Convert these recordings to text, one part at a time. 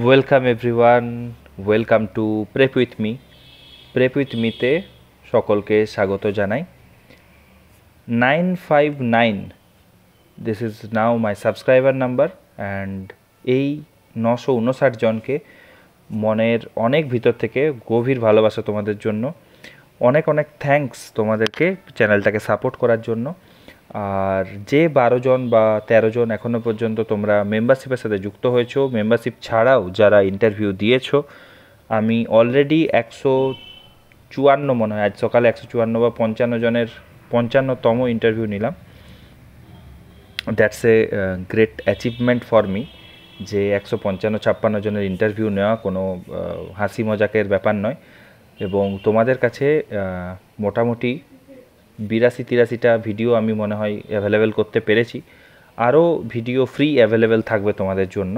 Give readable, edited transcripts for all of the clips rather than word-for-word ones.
Welcome everyone, welcome to prep with me. Prep with মিতে সকলকে স্বাগত জানাই। 959, this is now my subscriber number and এই 959 জনকে মনের অনেক ভিতর থেকে গভীর ভালোবাসা তোমাদের জন্য। অনেক অনেক থ্যাঙ্কস তোমাদেরকে চ্যানেলটাকে সাপোর্ট করার জন্য। আর যে 12 জন বা 13 জন এখনও পর্যন্ত তোমরা মেম্বারশিপের সাথে যুক্ত হয়েছো, মেম্বারশিপ ছাড়াও যারা ইন্টারভিউ দিয়েছো, আমি অলরেডি 154 মনে হয়, আজ সকালে 154 বা 55 জনের 55তম ইন্টারভিউ নিলাম। That's a great achievement for me, যে 155-56 জনের ইন্টারভিউ নেওয়া কোনো হাসি মজাকের ব্যাপার নয়। এবং তোমাদের কাছে মোটামুটি 82-83টা ভিডিও আমি মনে হয় অ্যাভেলেবেল করতে পেরেছি। আরও ভিডিও ফ্রি অ্যাভেলেবেল থাকবে তোমাদের জন্য।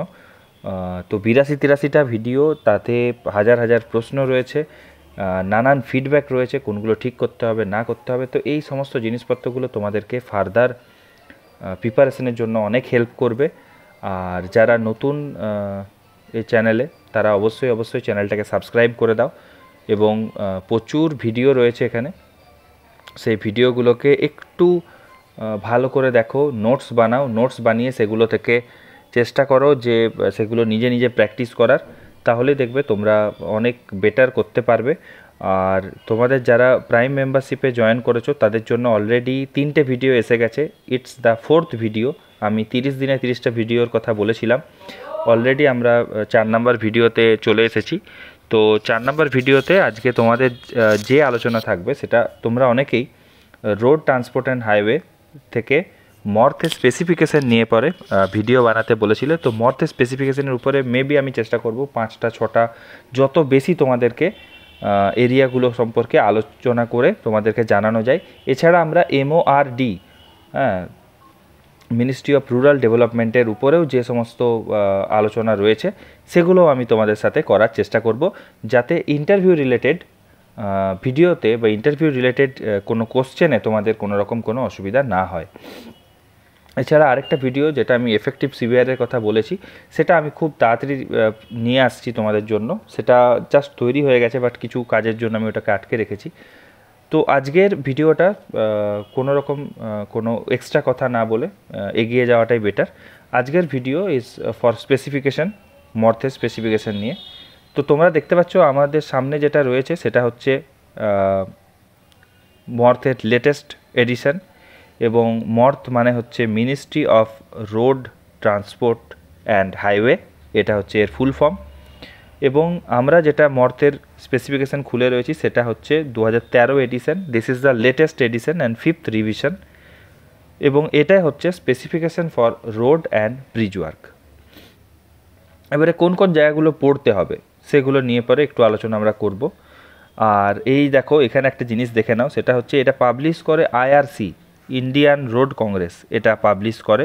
তো 82-83টা ভিডিও, তাতে হাজার হাজার প্রশ্ন রয়েছে, নানান ফিডব্যাক রয়েছে, কোনগুলো ঠিক করতে হবে না করতে হবে। তো এই সমস্ত জিনিসপত্রগুলো তোমাদেরকে ফার্দার প্রিপারেশনের জন্য অনেক হেল্প করবে। আর যারা নতুন এই চ্যানেলে, তারা অবশ্যই চ্যানেলটাকে সাবস্ক্রাইব করে দাও। এবং প্রচুর ভিডিও রয়েছে এখানে, সেই ভিডিওগুলোকে একটু ভালো করে দেখো, নোটস বানাও, নোটস বানিয়ে সেগুলো থেকে চেষ্টা করো যে সেগুলো নিজে নিজে প্র্যাকটিস করার, তাহলে দেখবে তোমরা অনেক বেটার করতে পারবে। আর তোমাদের যারা প্রাইম মেম্বারশিপে জয়েন করেছো, তাদের জন্য অলরেডি 3টে ভিডিও এসে গেছে। It's the 4th video. আমি 30 দিনে 30টা ভিডিওর কথা বলেছিলাম, অলরেডি আমরা 4 নম্বর ভিডিওতে চলে এসেছি। তো 4 নম্বর ভিডিওতে আজকে তোমাদের যে আলোচনা থাকবে, সেটা তোমরা অনেকেই রোড ট্রান্সপোর্ট অ্যান্ড হাইওয়ে থেকে মর্থের স্পেসিফিকেশান নিয়ে পরে ভিডিও বানাতে বলেছিলে। তো মর্থের স্পেসিফিকেশানের উপরে মেবি আমি চেষ্টা করব 5টা 6টা, যত বেশি তোমাদেরকে এরিয়াগুলো সম্পর্কে আলোচনা করে তোমাদেরকে জানানো যায়। এছাড়া আমরা MORD, মিনিস্ট্রি অফ রুরাল ডেভেলপমেন্টের উপরেও যে সমস্ত আলোচনা রয়েছে, সেগুলোও আমি তোমাদের সাথে করার চেষ্টা করব, যাতে ইন্টারভিউ রিলেটেড ভিডিওতে বা ইন্টারভিউ রিলেটেড কোনো কোশ্চেনে তোমাদের কোনো রকম কোনো অসুবিধা না হয়। এছাড়া আরেকটা ভিডিও, যেটা আমি এফেক্টিভ সিভিআরের কথা বলেছি, সেটা আমি খুব তাড়াতাড়ি নিয়ে আসছি তোমাদের জন্য। সেটা জাস্ট তৈরি হয়ে গেছে, বাট কিছু কাজের জন্য আমি ওটাকে আটকে রেখেছি। তো আজকের ভিডিওটা কোনো রকম কোনো এক্সট্রা কথা না বলে এগিয়ে যাওয়াটাই বেটার। আজকের ভিডিও ইজ ফর স্পেসিফিকেশান, মর্থের স্পেসিফিকেশান নিয়ে। তো তোমরা দেখতে পাচ্ছ আমাদের সামনে যেটা রয়েছে, সেটা হচ্ছে মর্থের লেটেস্ট এডিশন। এবং মর্থ মানে হচ্ছে ministry of road transport and highway, এটা হচ্ছে এর ফুল ফর্ম। এবং আমরা যেটা মর্থের স্পেসিফিকেশান খুলে রয়েছি, সেটা হচ্ছে 2013 edition. This is the latest edition and 5th revision. এবং এটাই হচ্ছে specification for road and bridge work. এবারে কোন কোন জায়গাগুলো পড়তে হবে, সেগুলো নিয়ে পরে একটু আলোচনা আমরা করব। আর এই দেখো, এখানে একটা জিনিস দেখে নাও, সেটা হচ্ছে এটা পাবলিশ করে IRC, ইন্ডিয়ান রোড কংগ্রেস, এটা পাবলিশ করে।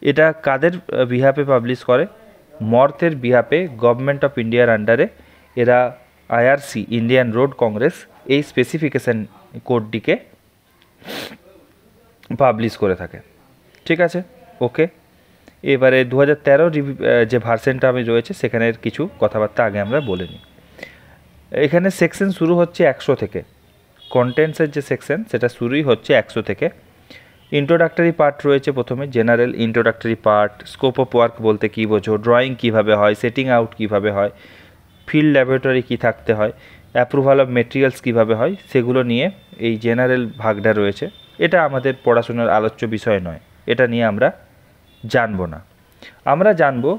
এটা কাদের বিহাফে পাবলিশ করে? মর্থের বিহাফে, গভর্নমেন্ট অফ ইন্ডিয়ার আন্ডারে এরা IRC, ইন্ডিয়ান রোড কংগ্রেস, এই স্পেসিফিকেশান কোডটিকে পাবলিশ করে থাকে। ঠিক আছে, ওকে। এবারে 2013 যে ভার্সনটা আমি রয়েছে, সেখানের কিছু কথাবার্তা আগে আমরা বলে নিই। এখানে সেকশন শুরু হচ্ছে 100 থেকে। কন্টেন্টসের যে সেকশন, সেটা শুরুই হচ্ছে 100 থেকে। ইন্ট্রোডাক্টরি পার্ট রয়েছে প্রথমে, general introductory part, scope of work বলতে কী বোঝো, ড্রয়িং কীভাবে হয়, সেটিং আউট কীভাবে হয়, ফিল্ড ল্যাবরেটরি কী থাকতে হয়, অ্যাপ্রুভাল অফ মেটেরিয়ালস কীভাবে হয়, সেগুলো নিয়ে এই জেনারেল ভাগটা রয়েছে। এটা আমাদের পড়াশোনার আলোচ্য বিষয় নয়, এটা নিয়ে আমরা জানবো না। আমরা জানবো,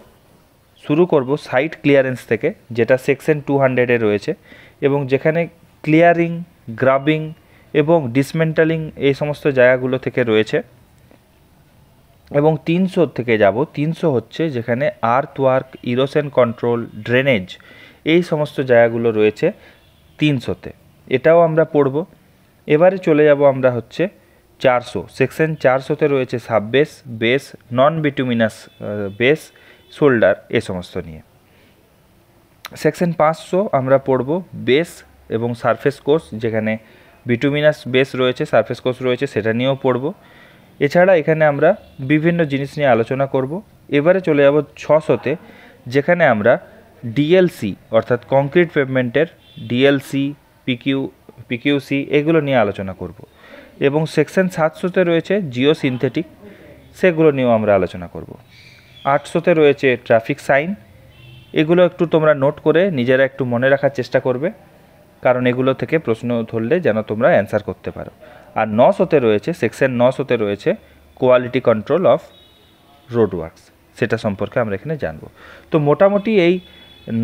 শুরু করব সাইট ক্লিয়ারেন্স থেকে, যেটা সেকশন 200-এ রয়েছে, এবং যেখানে ক্লিয়ারিং, গ্রাবিং এবং ডিসমেন্টালিং এই সমস্ত জায়গাগুলো থেকে রয়েছে। এবং 300 থেকে যাব, 300 হচ্ছে যেখানে আর্থ ওয়ার্ক, ইরোশন কন্ট্রোল, ড্রেনেজ, এই সমস্ত জায়গাগুলো রয়েছে 300-তে, এটাও আমরা পড়ব। এবারে চলে যাব আমরা হচ্ছে 400, সেকশন 400-তে রয়েছে সাববেস, বেস, নন বিটুমিনাস বেস, শোল্ডার, এ সমস্ত নিয়ে। সেকশন 500 আমরা পড়ব বেস এবং সারফেস কোর্স, যেখানে বিটুমিনাস বেস রয়েছে, সারফেস কোর্স রয়েছে, সেটা নিয়েও পড়ব। এছাড়া এখানে আমরা বিভিন্ন জিনিস নিয়ে আলোচনা করব। এবারে চলে যাব 600-তে, যেখানে আমরা ডিএলসি অর্থাৎ কংক্রিট পেভমেন্টের ডিএলসি, পিকিউসি এগুলো নিয়ে আলোচনা করব। এবং সেকশন 700-তে রয়েছে জিও সিনথেটিক, সেগুলো নিয়েও আমরা আলোচনা করব। 800-তে রয়েছে ট্রাফিক সাইন, এগুলো একটু তোমরা নোট করে নিজেরা একটু মনে রাখার চেষ্টা করবে, কারণ এগুলো থেকে প্রশ্ন ধরলে যেন তোমরা অ্যান্সার করতে পারো। আর 900-তে রয়েছে, সেকশন 900-তে রয়েছে quality control of road works, সেটা সম্পর্কে আমরা এখানে জানব। তো মোটামুটি এই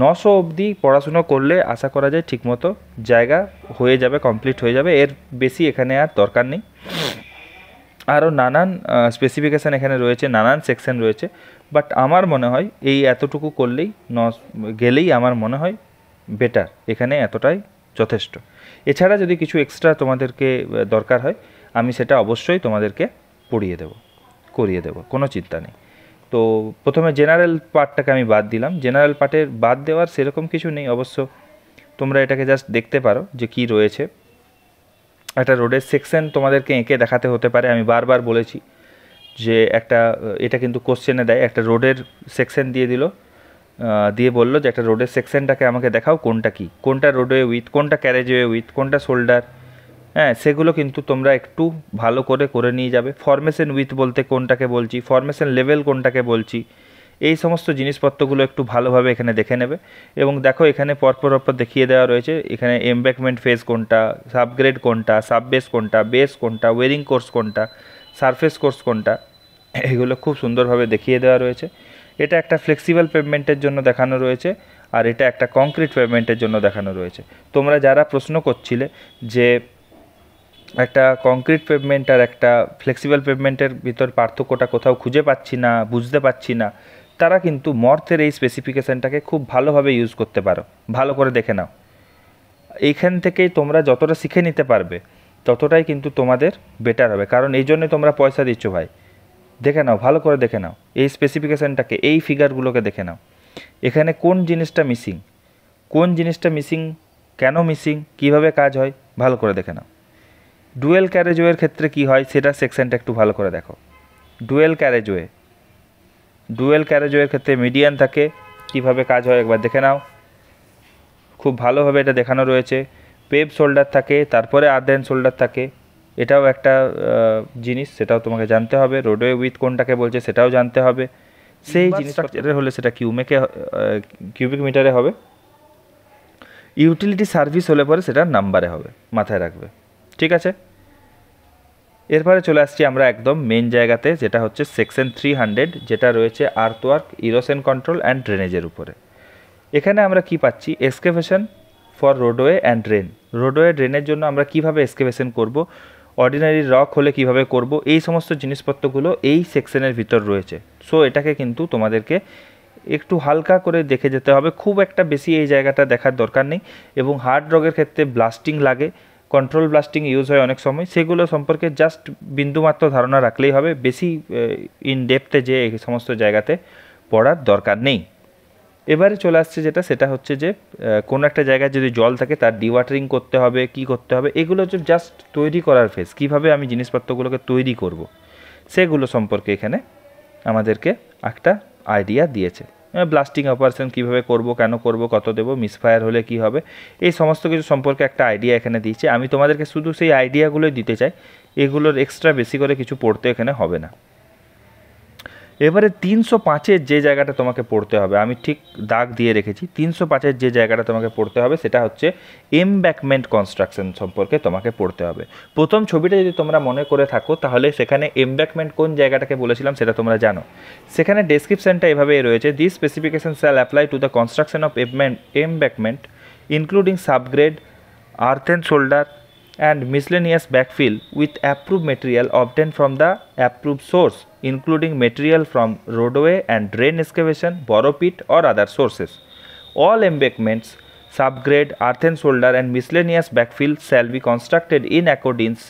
900 অবধি পড়াশুনো করলে আশা করা যায় ঠিকমতো জায়গা হয়ে যাবে, কমপ্লিট হয়ে যাবে, এর বেশি এখানে আর দরকার নেই। আরও নানান স্পেসিফিকেশান এখানে রয়েছে, নানান সেকশন রয়েছে, বাট আমার মনে হয় এই এতটুকু করলেই গেলেই আমার মনে হয় বেটার, এখানে এতটাই যথেষ্ট। এছাড়া যদি কিছু এক্সট্রা তোমাদেরকে দরকার হয় আমি সেটা অবশ্যই তোমাদেরকে করিয়ে দেব, কোনো চিন্তা নেই। তো প্রথমে জেনারেল পার্টটাকে আমি বাদ দিলাম। জেনারেল পার্টের বাদ দেওয়ার সেরকম কিছু নেই, অবশ্য তোমরা এটাকে জাস্ট দেখতে পারো যে কি রয়েছে। একটা রোডের সেকশন তোমাদেরকে এঁকে দেখাতে হতে পারে, আমি বারবার বলেছি যে এটা কিন্তু কোশ্চেনে দেয়, একটা রোডের সেকশন দিয়ে বললো যে একটা রোডের সেকশনটাকে আমাকে দেখাও, কোনটা রোডওয়ে উইথ, কোনটা ক্যারেজওয়ে উইথ, কোনটা শোল্ডার, হ্যাঁ সেগুলো কিন্তু তোমরা একটু ভালো করে নিয়ে যাবে। ফরমেশন উইথ বলতে কোনটাকে বলছি, ফরমেশন লেভেল কোনটাকে বলছি, এই সমস্ত জিনিসপত্রগুলো একটু ভালোভাবে এখানে দেখে নেবে। এবং দেখো এখানে পরপর দেখিয়ে দেওয়া রয়েছে, এখানে এমব্যাকমেন্ট ফেজ কোনটা, সাবগ্রেড কোনটা, সাববেস কোনটা, বেস কোনটা, ওয়েরিং কোর্স কোনটা, সারফেস কোর্স কোনটা, এগুলো খুব সুন্দরভাবে দেখিয়ে দেওয়া রয়েছে। এটা একটা ফ্লেক্সিবল পেভমেন্টের জন্য দেখানো রয়েছে, আর এটা একটা কংক্রিট পেভমেন্টের জন্য দেখানো রয়েছে। তোমরা যারা প্রশ্ন করছিলে যে একটা কংক্রিট পেভমেন্ট আর একটা ফ্লেক্সিবল পেভমেন্টের ভিতর পার্থক্যটা কোথাও খুঁজে পাচ্ছি না, বুঝতে পারছি না, তারা কিন্তু মর্থের এই স্পেসিফিকেশানটাকে খুব ভালোভাবে ইউজ করতে পারো, ভালো করে দেখে নাও। এইখান থেকেই তোমরা যতটা শিখে নিতে পারবে ততটাই কিন্তু তোমাদের বেটার হবে, কারণ এই জন্যই তোমরা পয়সা দিচ্ছ ভাই। দেখে নাও, ভালো করে দেখে নাও এই স্পেসিফিকেশানটাকে, এই ফিগারগুলোকে দেখে নাও, এখানে কোন জিনিসটা মিসিং, কেন মিসিং, কীভাবে কাজ হয়, ভালো করে দেখে নাও। ডুয়েল ক্যারেজওয়ের ক্ষেত্রে কি হয় সেটা সেকশনটা একটু ভালো করে দেখো। ডুয়েল ক্যারেজওয়ের ক্ষেত্রে মিডিয়ান থাকে, কিভাবে কাজ হয় একবার দেখে নাও, খুব ভালোভাবে এটা দেখানো রয়েছে। পেভ শোল্ডার থাকে, তারপরে আর্দেন শোল্ডার থাকে, এটাও একটা জিনিস, সেটাও তোমাকে জানতে হবে। রোডওয়ে উইথ কোনটাকে বলছে সেটাও জানতে হবে। সেই জিনিসটা হলে সেটা কিউবিক মিটারে হবে। ইউটিলিটি সার্ভিস হলে পরে সেটা নাম্বারে হবে, মাথায় রাখবে, ঠিক আছে। এরপরে চলে আসছি আমরা একদম মেন জায়গাতে, যেটা হচ্ছে সেকশন 300, যেটা রয়েছে আর্থওয়ার্ক, ইরোশন কন্ট্রোল অ্যান্ড ড্রেনেজের উপরে। এখানে আমরা কি পাচ্ছি, excavation for roadway and drain. Roadway ড্রেনের জন্য আমরা কিভাবে এক্সকেভেশন করব, অর্ডিনারি রক হলে কিভাবে করব, এই সমস্ত জিনিসপত্রগুলো এই সেকশনের ভিতর রয়েছে। সো এটাকে কিন্তু তোমাদেরকে একটু হালকা করে দেখে যেতে হবে, খুব একটা বেশি এই জায়গাটা দেখার দরকার নেই। এবং হার্ড রকের ক্ষেত্রে ব্লাস্টিং লাগে, কন্ট্রোল ব্লাস্টিং ইউজ হয় অনেক সময়, সেগুলো সম্পর্কে জাস্ট বিন্দুমাত্র ধারণা রাখলেই হবে, বেশি ইন ডেপথে যে এই সমস্ত জায়গাতে পড়ার দরকার নেই। এবারে চলে আসছে সেটা হচ্ছে যে কোনো একটা জায়গায় যদি জল থাকে তার ডিওয়াটারিং করতে হবে, কি করতে হবে, এগুলো হচ্ছে জাস্ট তৈরি করার ফেজ। কীভাবে আমি জিনিসপত্রগুলোকে তৈরি করব সেগুলো সম্পর্কে এখানে আমাদেরকে একটা আইডিয়া দিয়েছে। ব্লাস্টিং অপারেশন কীভাবে করব, কেন করব, কত দেবো, মিসফায়ার হলে কি হবে, এই সমস্ত কিছু সম্পর্কে একটা আইডিয়া এখানে দিয়েছে। আমি তোমাদেরকে শুধু সেই আইডিয়াগুলোই দিতে চাই, এগুলোর এক্সট্রা বেশি করে কিছু পড়তে এখানে হবে না। এবারে 305-এর যে জায়গাটা তোমাকে পড়তে হবে, আমি ঠিক দাগ দিয়ে রেখেছি, 305-এর যে জায়গাটা তোমাকে পড়তে হবে সেটা হচ্ছে এমব্যাকমেন্ট কনস্ট্রাকশন সম্পর্কে তোমাকে পড়তে হবে। প্রথম ছবিটা যদি তোমরা মনে করে থাকো তাহলে সেখানে এমব্যাকমেন্ট কোন জায়গাটাকে বলেছিলাম সেটা তোমরা জানো। সেখানে ডেসক্রিপশনটা এভাবে রয়েছে, this specification shall apply to the construction of embankment including subgrade, earthen shoulder and miscellaneous backfill with approved material obtained from the approved source, including material from roadway and drain excavation, borrow pit or other sources. All embankments, subgrade, earthen shoulder and miscellaneous backfill shall be constructed in accordance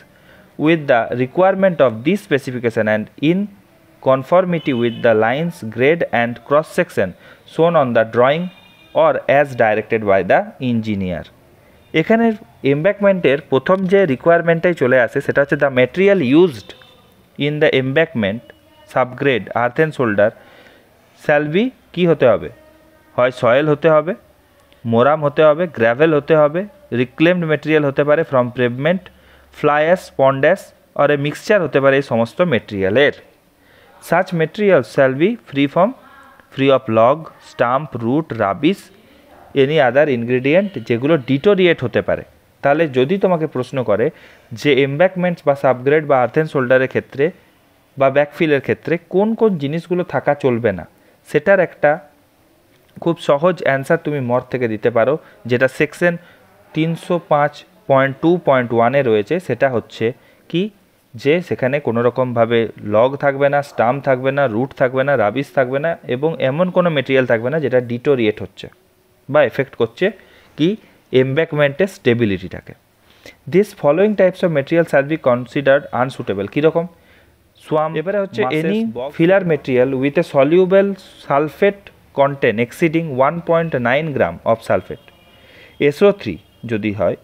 with the requirement of this specification and in conformity with the lines, grade and cross section shown on the drawing or as directed by the engineer. এখানে এমব্যাকমেন্টের প্রথম যে রিকোয়ারমেন্টটাই চলে আসে সেটা হচ্ছে the material used in the embankment, subgrade, earthen shoulder shall be কী হতে হবে, হয় সয়েল হতে হবে, মোরাম হতে হবে, গ্র্যাভেল হতে হবে, রিক্লেমড মেটেরিয়াল হতে পারে from pavement, fly ash, pond ash আর এ মিক্সচার হতে পারে এই সমস্ত মেটেরিয়ালের। Such material shall be free of log, stump, root, rubbish, any other ingredient যেগুলো ডিটোরিয়েট হতে পারে। তাহলে যদি তোমাকে প্রশ্ন করে যে এমব্যাকমেন্টস বা সাবগ্রেড বা আর্থ অ্যান্ড শোল্ডারের ক্ষেত্রে বা ব্যাকফিলের ক্ষেত্রে কোন কোন জিনিসগুলো থাকা চলবে না, সেটার একটা খুব সহজ অ্যান্সার তুমি মর থেকে দিতে পারো, যেটা সেকশন 305.2.1 রয়েছে। সেটা হচ্ছে কি, যে সেখানে কোনো রকমভাবে লগ থাকবে না, স্টাম্প থাকবে না, রুট থাকবে না, রাবিশ থাকবে না এবং এমন কোনো মেটেরিয়াল থাকবে না যেটা ডিটোরিয়েট হচ্ছে বা এফেক্ট করছে কি এমব্যাকমেন্টের স্টেবিলিটিটাকে। This following types of material shall be considered unsuitable. কীরকম? সোয়াম। এবারে হচ্ছে any filler material with a soluble sulphate content exceeding 1.9 gram of sulphate SO3 যদি হয়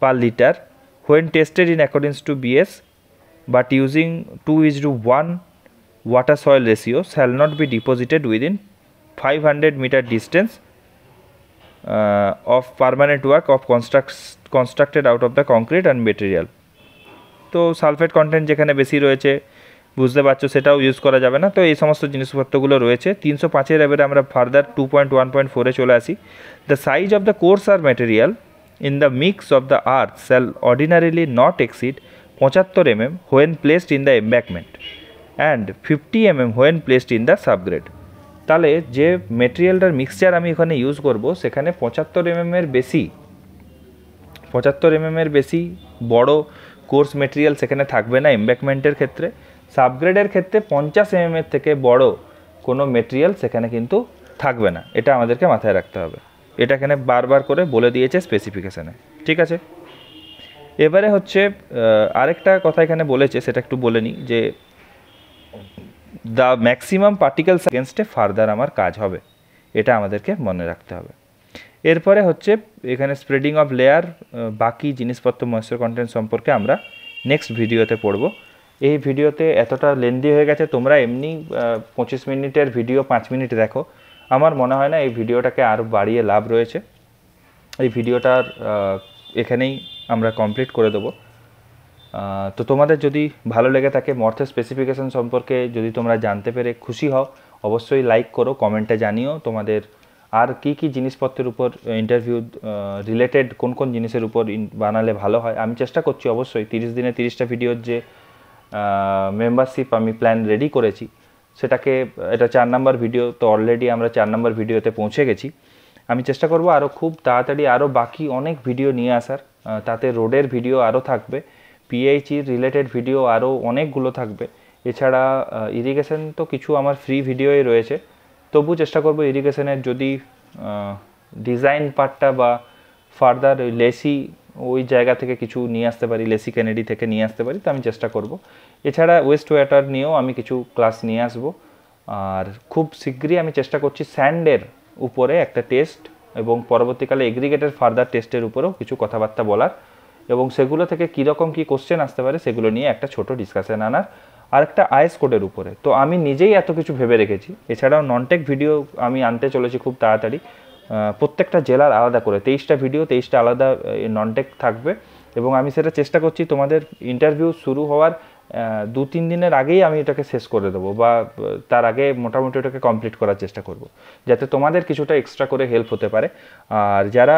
per litre when tested in accordance to BS but using 2:1 water soil ratio shall not be deposited within 500 meter distance of permanent work of constructed out of the concrete and material। তো sulphate content যেখানে বেশি রয়েছে বুঝতে পারছো, সেটাও use করা যাবে না। তো এই সমস্ত জিনিসপত্রগুলো রয়েছে। 305-এর এবারে আমরা ফার্দার 2.1.4-এ চলে আসি। The size of the coarse আর material in the mix of the earth shall ordinarily not exceed 75 mm when placed in the embankment and 50 mm when placed in the subgrade। তাহলে যে মেটেরিয়ালটার মিক্সচার আমি এখানে use করব সেখানে 75 mm এর বেশি বড় কোর্স মেটেরিয়াল সেখানে থাকবে না এমব্যাকমেন্টের ক্ষেত্রে। সাবগ্রেডের ক্ষেত্রে 50 mm এর থেকে বড় কোনো মেটেরিয়াল সেখানে কিন্তু থাকবে না। এটা আমাদেরকে মাথায় রাখতে হবে, এটা এখানে বারবার করে বলে দিয়েছে স্পেসিফিকেশানে, ঠিক আছে। এবারে হচ্ছে আরেকটা কথা এখানে বলেছে, সেটা একটু বলে নিই, যে দ্য ম্যাক্সিমাম পার্টিকেলস এগেনস্টে ফার্দার আমার কাজ হবে, এটা আমাদেরকে মনে রাখতে হবে। এরপরে হচ্ছে এখানে স্প্রেডিং অফ লেয়ার, বাকি জিনিসপত্র ময়েশ্চার কন্টেন্ট সম্পর্কে আমরা নেক্সট ভিডিওতে পড়ব। এই ভিডিওতে এতটা লেন্দি হয়ে গেছে, তোমরা এমনি 25 মিনিটের ভিডিও 5 মিনিট দেখো, আমার মনে হয় না এই ভিডিওটাকে আরও বাড়িয়ে লাভ রয়েছে। এই ভিডিওটার এখানেই আমরা কমপ্লিট করে দেবো। তো তোমাদের যদি ভালো লেগে থাকে, মর্থের স্পেসিফিকেশান সম্পর্কে যদি তোমরা জানতে পেরে খুশি হও, অবশ্যই লাইক করো, কমেন্টে জানিও তোমাদের আর কি কি জিনিসপত্রের উপর ইন্টারভিউ রিলেটেড কোন কোন জিনিসের উপর বানালে ভালো হয়। আমি চেষ্টা করছি অবশ্যই 30 দিনে 30টা ভিডিওর যে মেম্বারশিপ আমি প্ল্যান রেডি করেছি সেটাকে, এটা 4 নম্বর ভিডিও, তো অলরেডি আমরা 4 নম্বর ভিডিওতে পৌঁছে গেছি। আমি চেষ্টা করব আরও খুব তাড়াতাড়ি আরও বাকি অনেক ভিডিও নিয়ে আসার, তাতে রোডের ভিডিও আরও থাকবে, পিএইচই রিলেটেড ভিডিও আরও অনেকগুলো থাকবে। এছাড়া ইরিগেশন তো কিছু আমার ফ্রি ভিডিওই রয়েছে, তবু চেষ্টা করব ইরিগেশনের যদি ডিজাইন পার্টটা বা ফার্দার ওই লেসি ওই জায়গা থেকে কিছু নিয়ে আসতে পারি, লেসি কেনেডি থেকে নিয়ে আসতে পারি, তো আমি চেষ্টা করব। এছাড়া ওয়েস্ট ওয়াটার নিয়েও আমি কিছু ক্লাস নিয়ে আসবো। আর খুব শীঘ্রই আমি চেষ্টা করছি স্যান্ডের উপরে একটা টেস্ট এবং পরবর্তীকালে এগ্রিগেটের ফার্দার টেস্টের উপরেও কিছু কথাবার্তা বলার, এবং সেগুলো থেকে কীরকম কী কোশ্চেন আসতে পারে সেগুলো নিয়ে একটা ছোট ডিসকাশন আনার, আর একটা আইএস কোডের উপরে। তো আমি নিজেই এত কিছু ভেবে রেখেছি। এছাড়াও ননটেক ভিডিও আমি আনতে চলেছি খুব তাড়াতাড়ি, প্রত্যেকটা জেলার আলাদা করে 23টা ভিডিও, 23টা আলাদা ননটেক থাকবে, এবং আমি সেটা চেষ্টা করছি তোমাদের ইন্টারভিউ শুরু হওয়ার 2-3 দিনের আগেই আমি এটাকে শেষ করে দেবো, বা তার আগে মোটামুটি ওটাকে কমপ্লিট করার চেষ্টা করব, যাতে তোমাদের কিছুটা এক্সট্রা করে হেল্প হতে পারে। আর যারা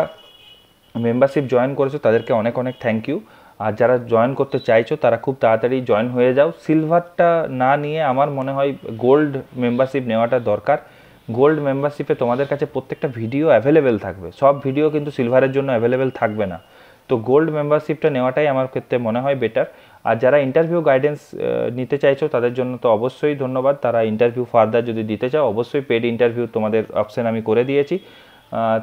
মেম্বারশিপ জয়েন করেছো তাদেরকে অনেক অনেক থ্যাংক ইউ। আর যারা জয়েন করতে চাইছো তারা খুব তাড়াতাড়ি জয়েন হয়ে যাও। সিলভারটা না নিয়ে আমার মনে হয় গোল্ড মেম্বারশিপ নেওয়াটা দরকার। গোল্ড মেম্বারশিপে তোমাদের কাছে প্রত্যেকটা ভিডিও অ্যাভেলেবেল থাকবে, সব ভিডিও কিন্তু সিলভারের জন্য অ্যাভেলেবেল থাকবে না। তো গোল্ড মেম্বারশিপটা নেওয়াটাই আমার ক্ষেত্রে মনে হয় বেটার। আর যারা ইন্টারভিউ গাইডেন্স নিতে চাইছো তাদের জন্য তো অবশ্যই ধন্যবাদ। তারা ইন্টারভিউ ফার্দার যদি দিতে চাও, অবশ্যই পেড ইন্টারভিউ তোমাদের অপশান আমি করে দিয়েছি।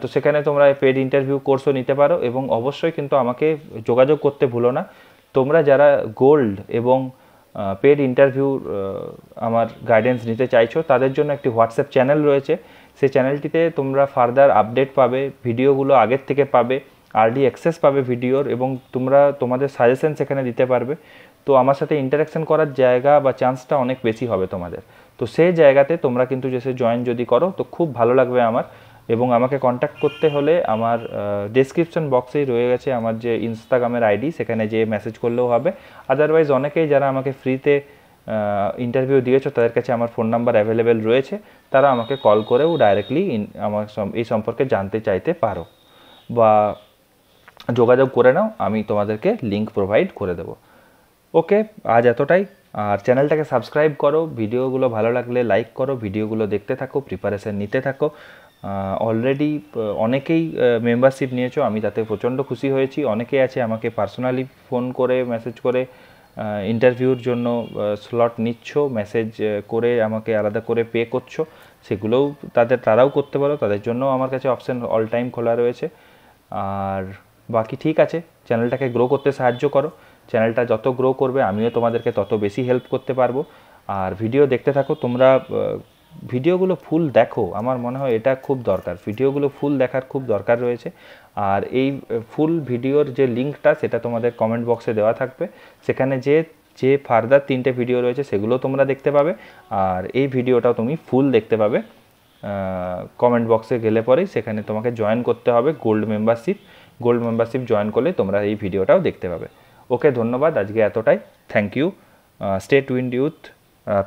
তো সেখানে তোমরা পেড ইন্টারভিউ কোর্সও নিতে পারো, এবং অবশ্যই কিন্তু আমাকে যোগাযোগ করতে ভুলো না। তোমরা যারা গোল্ড এবং পেড ইন্টারভিউ আমার গাইডেন্স নিতে চাইছো তাদের জন্য একটি হোয়াটসঅ্যাপ চ্যানেল রয়েছে। সেই চ্যানেলটিতে তোমরা ফার্দার আপডেট পাবে, ভিডিওগুলো আগের থেকে পাবে, আর্লি অ্যাক্সেস পাবে ভিডিওর, এবং তোমরা তোমাদের সাজেশন সেখানে দিতে পারবে। তো আমার সাথে ইন্টারাকশন করার জায়গা বা চান্সটা অনেক বেশি হবে তোমাদের। তো সেই জায়গাতে তোমরা কিন্তু যে জয়েন যদি করো তো খুব ভালো লাগবে আমার। এবং আমাকে কন্ট্যাক্ট করতে হলে আমার ডেসক্রিপশন বক্সেই রয়ে গেছে আমার যে ইনস্টাগ্রামের আইডি, সেখানে যে মেসেজ করলেও হবে। আদারওয়াইজ অনেকেই যারা আমাকে ফ্রিতে ইন্টারভিউ দিয়েছো তাদের কাছে আমার ফোন নাম্বার অ্যাভেলেবেল রয়েছে, তারা আমাকে কল করেও ডাইরেক্টলি আমার এই সম্পর্কে জানতে চাইতে পারো বা যোগাযোগ করে নাও, আমি তোমাদেরকে লিঙ্ক প্রোভাইড করে দেবো। ওকে, আজ এতটাই। আর চ্যানেলটাকে সাবস্ক্রাইব করো, ভিডিওগুলো ভালো লাগলে লাইক করো, ভিডিওগুলো দেখতে থাকো, প্রিপারেশান নিতে থাকো। অলরেডি অনেকেই মেম্বারশিপ নিয়েছো, আমি তাতে প্রচণ্ড খুশি হয়েছি। অনেকেই আছে আমাকে পার্সোনালি ফোন করে মেসেজ করে ইন্টারভিউর জন্য স্লট নিচ্ছ, মেসেজ করে আমাকে আলাদা করে পে করছো, সেগুলোও তারাও করতে পারো, তাদের জন্য আমার কাছে অপশান অল টাইম খোলা রয়েছে। আর বাকি ঠিক আছে, চ্যানেলটাকে গ্রো করতে সাহায্য করো। চ্যানেলটা যত গ্রো করবে আমিও তোমাদেরকে তত বেশি হেল্প করতে পারবো। আর ভিডিও দেখতে থাকো তোমরা, ভিডিওগুলো ফুল দেখো, আমার মনে হয় এটা খুব দরকার, ভিডিওগুলো ফুল দেখার খুব দরকার রয়েছে। আর এই ফুল ভিডিওর যে লিঙ্কটা সেটা তোমাদের কমেন্ট বক্সে দেওয়া থাকবে, সেখানে যে ফার্দার 3টে ভিডিও রয়েছে সেগুলো তোমরা দেখতে পাবে। আর এই ভিডিওটাও তুমি ফুল দেখতে পাবে কমেন্ট বক্সে গেলে পরেই, সেখানে তোমাকে জয়েন করতে হবে গোল্ড মেম্বারশিপ জয়েন করলে তোমরা এই ভিডিওটাও দেখতে পাবে। ওকে, ধন্যবাদ, আজকে এতটাই। Thank you. Stay tuned with,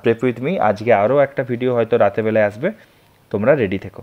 prep with me. আজকে আরও একটা ভিডিও হয়তো রাতেবেলায় আসবে, তোমরা রেডি থেকো।